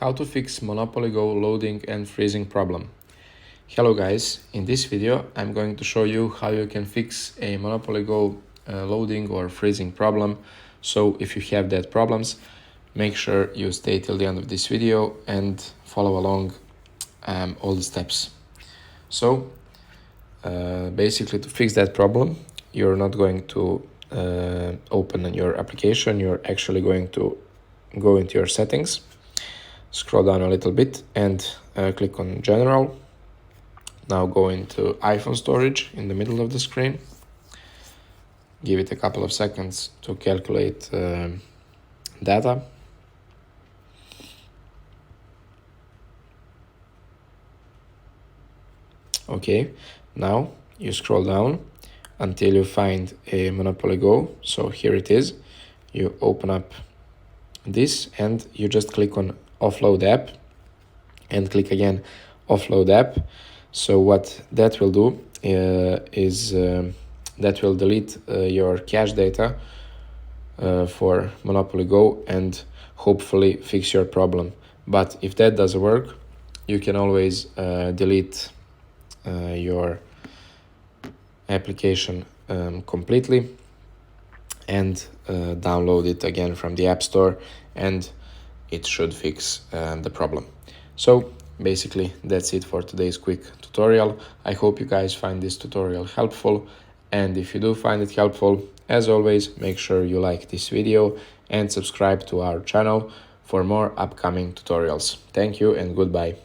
How to fix MonopolyGo loading and freezing problem. Hello guys, in this video I'm going to show you how you can fix a MonopolyGo loading or freezing problem. So if you have that problems, make sure you stay till the end of this video and follow along all the steps. So basically to fix that problem, you're not going to open your application, you're actually going to go into your settings. Scroll down a little bit and click on General. Now go into iPhone storage in the middle of the screen. Give it a couple of seconds to calculate data. Okay, now you scroll down until you find a MonopolyGo. So here it is. You open up this and you just click on offload app and click again offload app. So what that will do is that will delete your cache data for MonopolyGo and hopefully fix your problem. But if that doesn't work, you can always delete your application completely and download it again from the App Store, and it should fix the problem. So basically that's it for today's quick tutorial. I hope you guys find this tutorial helpful, and if you do find it helpful, as always, make sure you like this video and subscribe to our channel for more upcoming tutorials. Thank you and goodbye.